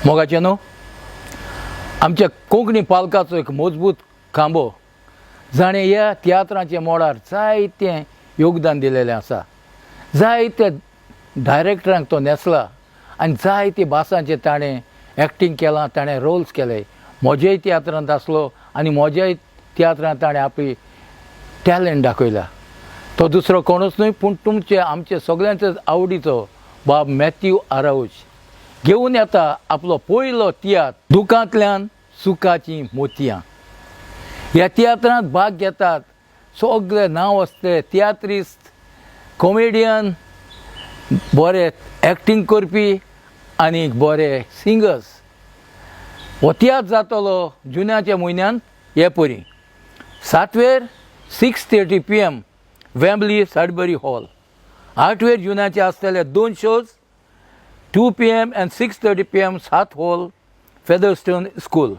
मोगाचे न्हू आमच्या कोंकणी पालकाचो एक मजबूत खांबो जाणें ह्या तियात्रांच्या मोडार जायतें योगदान दिलेलें आसा. जायते डायरेक्टरांक तो नेसला आनी जायते भासांचे ताणें एक्टींग केलां, ताणें रोल्स केले. म्हज्याय तियात्रांत आसलो आनी म्हज्याय तियात्रांत ताणें आपली टॅलंट दाखयला. तो दुसरो कोणूच न्हय पूण तुमचे आमचे सगळ्यांचो आवडीचो बाब मॅथ्यू आराउज घेवन येता आपलो पयलो तियात्र दुखांतल्यान सुखाचीं मोतयां. ह्या तियात्रांत भाग घेतात सगळे नांव आसले तियात्रिस्ट, कॉमेडियन, बरे एक्टींग करपी आनी बरे सिंगर्स. हो तियात्र जातलो जुन्याच्या म्हयन्यान हे परी 7वेर 6:30 PM वेम्बली सडबरी हॉल. 8वेर जुनाचे आसतले 2 शोज 2 PM and 6:30 PM सात हॉल फेदरस्टोन स्कूल.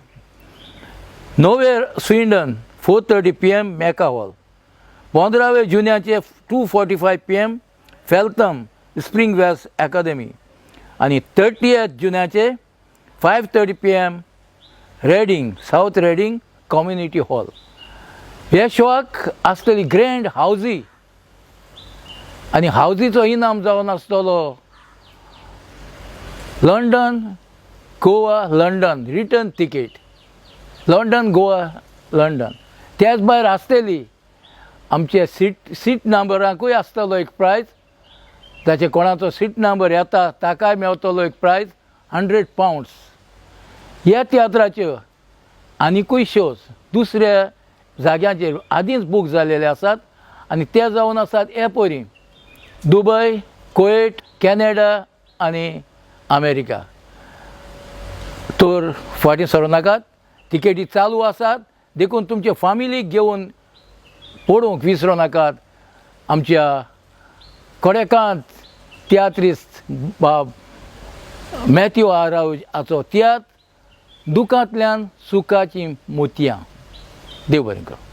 9वेर स्विंडन 4:30 PM मेका हॉल. 15वेर जुन्याचे 2:45 PM Feltham Spring Wells Academy आनी 30th जुन्याचे 5:30 PM Reading South Reading community hall. ह्या शोक आसतली ग्रँड हावजी आनी हावजीचो इनाम जावन आसतलो London Goa London return ticket. London Goa London त्याच भायर आसतली आमचे सीट नंबराकूय आसतलो एक प्रायज. ताचे कोणाचो सीट नंबर येता ताकाय मेळटलो एक प्रायज £100. ह्या तियात्राच्यो आनिकूय शोज दुसऱ्या जाग्यांचेर आदींच बूक जालेले आसात आनी ते जावन आसात हे परी दुबय, कुवेट, कॅनडा आनी अमेरिका. तर फाटीं सरूं नाकात, तिकेटी चालू आसात. देखून तुमचे फामिलीक घेवन पळोवंक विसरूं नाकात आमच्या कोडेकांत तियात्रिस्ट बाब मॅथ्यू आराउज हाचो तियात्र दुखांतल्यान सुखाचीं मोतयां. देव बरें करूं.